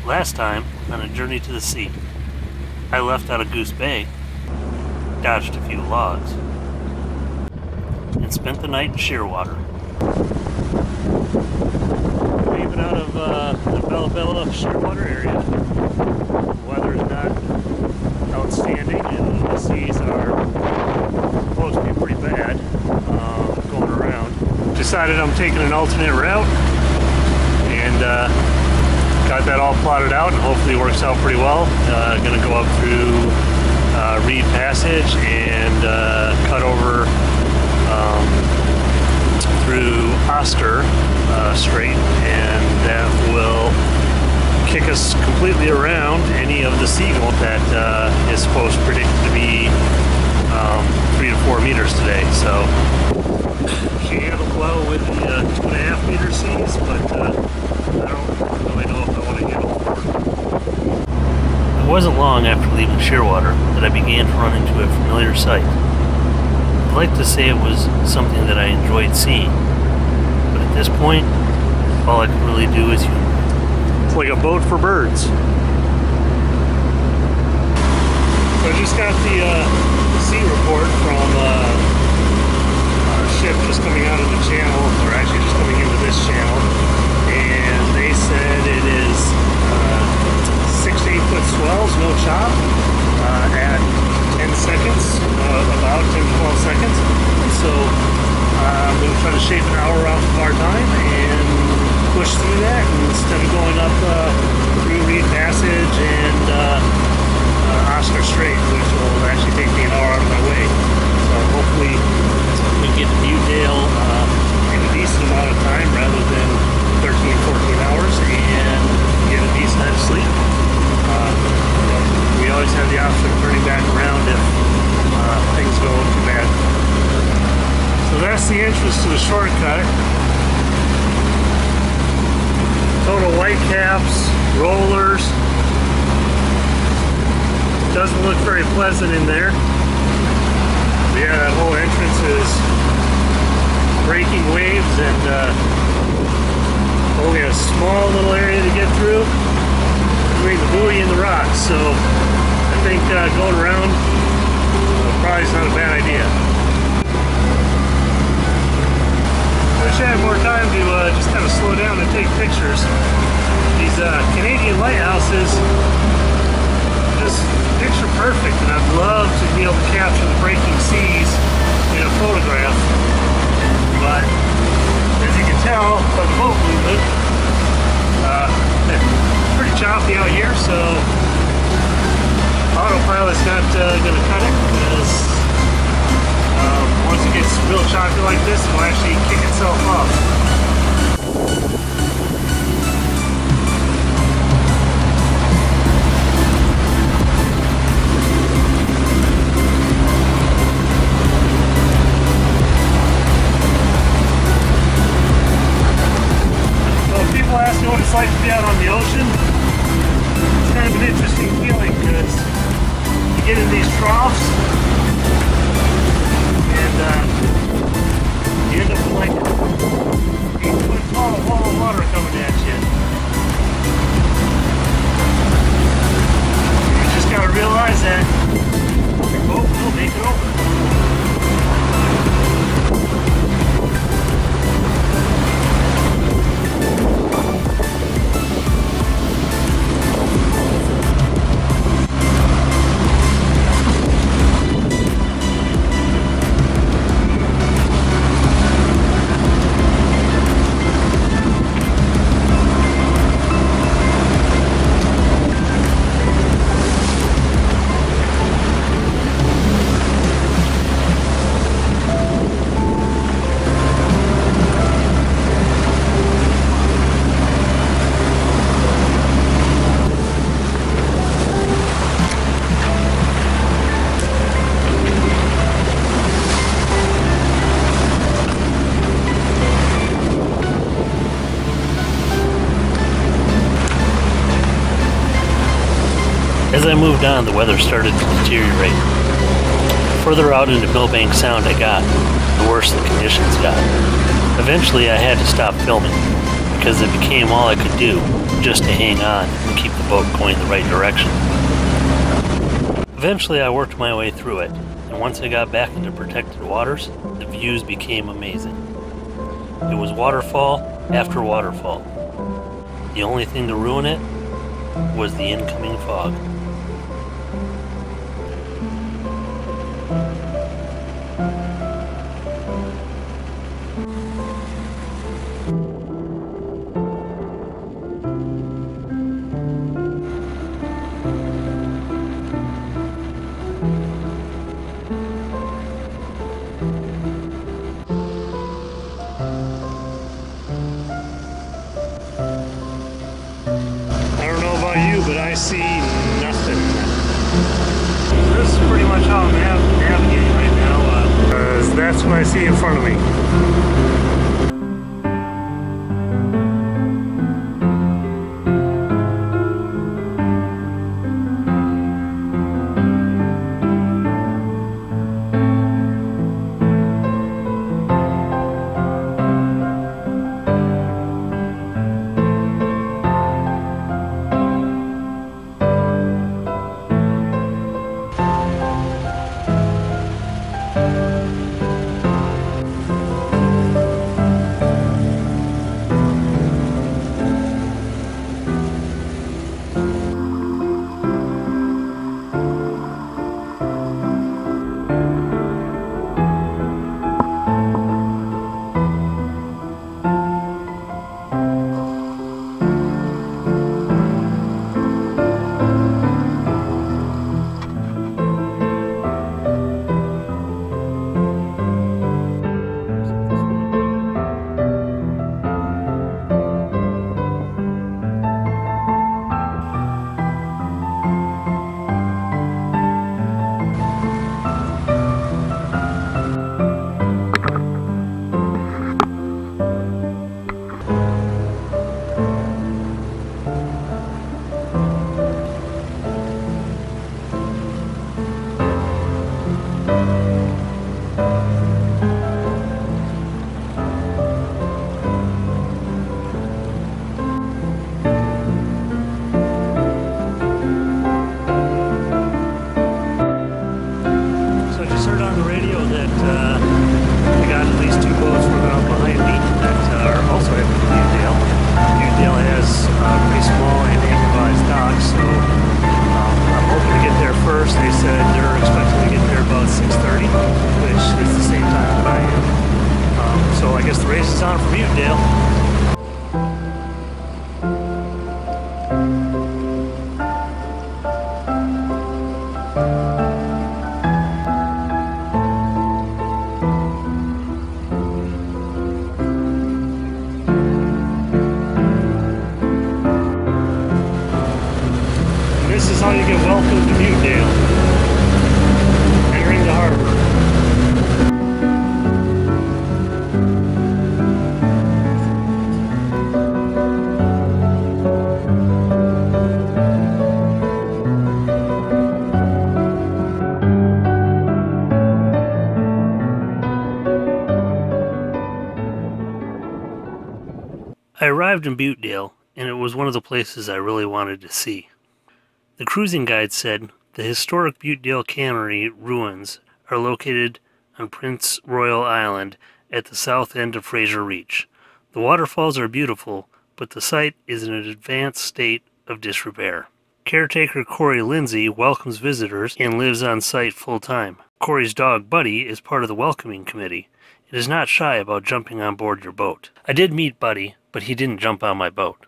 Last time, on a journey to the sea, I left out of Goose Bay, dodged a few logs, and spent the night in Shearwater. Leaving out of the Bella Shearwater area. The weather is not outstanding and the seas are supposed to be pretty bad going around. Decided I'm taking an alternate route and got that all plotted out and hopefully it works out pretty well. Gonna go up through Reed Passage and cut over through Oscar Strait, and that will kick us completely around any of the seagull that is supposed to predict to be 3 to 4 meters today. So she handled well with the 2.5 meter seas, but I don't really know if I want to handle more. It wasn't long after leaving Shearwater that I began to run into a familiar sight. I'd like to say it was something that I enjoyed seeing, but at this point, all I can really do is humor. It's like a boat for birds. So I just got the sea report from a ship just coming out of the channel, or actually just coming into this channel, and they said it is 6 to 8 foot swells, no chop, at 10 seconds, about 10 to 12 seconds. And so I'm going to try to shave an hour off of our time and push through that, and instead of going up through Reed Passage and Oscar Strait, which will actually take me an hour out of my way. So hopefully we can get to Butedale in a decent amount of time rather than 13, 14 hours and get a decent night of sleep. We always have the option of turning back around if things go too bad. So that's the entrance to the shortcut. Total white caps, rollers. Doesn't look very pleasant in there. But yeah, that whole entrance is breaking waves and only a small little area to get through between the buoy and the rocks. So I think going around probably is not a bad idea. I wish I had more time to just kind of slow down and take pictures. These Canadian lighthouses, just picture perfect, and I'd love to be able to capture the breaking seas in a photograph. But as you can tell by the boat movement, it's pretty choppy out here, so autopilot's not going to cut it, because once it gets real choppy like this, it'll actually kick itself off. People ask me what it's like to be out on the ocean. It's kind of an interesting feeling because you get in these troughs and you end up with like 8-foot tall wall of water coming at you. You just got to realize that your boat will make it over. As I moved on, the weather started to deteriorate. The further out into Millbank Sound I got, the worse the conditions got. Eventually I had to stop filming. because it became all I could do just to hang on and keep the boat going the right direction. Eventually I worked my way through it, and once I got back into protected waters, the views became amazing. It was waterfall after waterfall. The only thing to ruin it was the incoming fog. But I see nothing. This is pretty much how I'm navigating right now. That's what I see in front of me. Butedale. This is how you get welcomed to Butedale. Entering the harbor. I arrived in Butedale, and it was one of the places I really wanted to see. The cruising guide said the historic Butedale Cannery ruins are located on Prince Royal Island at the south end of Fraser Reach. The waterfalls are beautiful, but the site is in an advanced state of disrepair. Caretaker Corey Lindsay welcomes visitors and lives on site full-time. Corey's dog Buddy is part of the welcoming committee. It is not shy about jumping on board your boat. I did meet Buddy, but he didn't jump on my boat.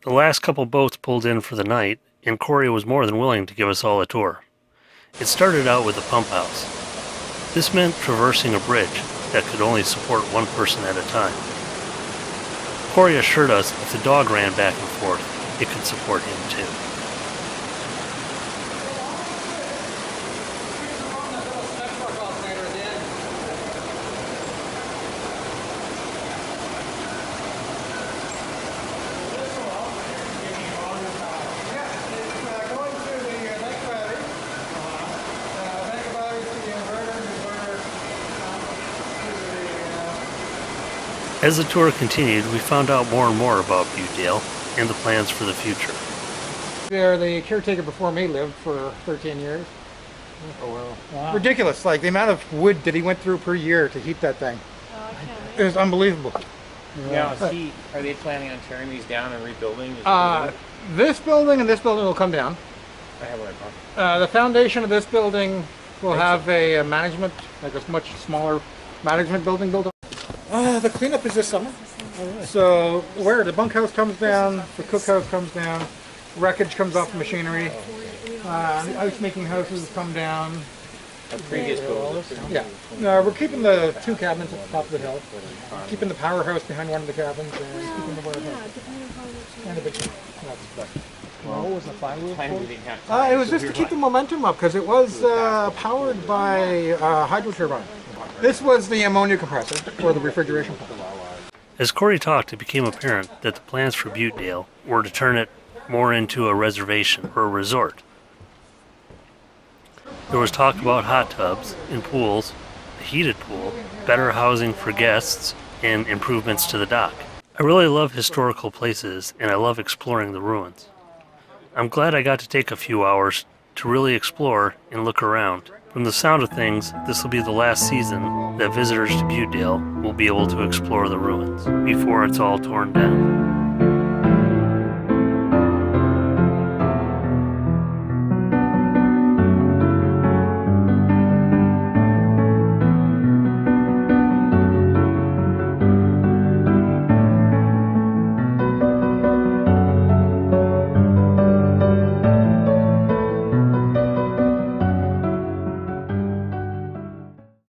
The last couple boats pulled in for the night, and Corey was more than willing to give us all a tour. It started out with a pump house. This meant traversing a bridge that could only support one person at a time. Corey assured us if the dog ran back and forth, it could support him too. As the tour continued, we found out more and more about Butedale and the plans for the future. There, the caretaker before me lived for 13 years. Oh, well. Wow. Ridiculous, like the amount of wood that he went through per year to heat that thing. It was unbelievable. Now, are they planning on tearing these down and rebuilding? This building and this building will come down. I have what I bought. The foundation of this building will have a management, like a much smaller management building built up. The cleanup is this summer. So where the bunkhouse comes down, the cookhouse comes down, wreckage comes off the machinery, the ice making houses come down. A previous building. Yeah. No, we're keeping the 2 cabins at the top of the hill, keeping the powerhouse behind one of the cabins, and keeping the warehouse. And the big What was the plywood for? it was just to keep the momentum up because it was powered by a hydro turbine. This was the ammonia compressor for the refrigeration pump. As Corey talked, it became apparent that the plans for Butedale were to turn it more into a reservation or a resort. There was talk about hot tubs and pools, a heated pool, better housing for guests, and improvements to the dock. I really love historical places, and I love exploring the ruins. I'm glad I got to take a few hours to really explore and look around. From the sound of things, this will be the last season that visitors to Butedale will be able to explore the ruins before it's all torn down.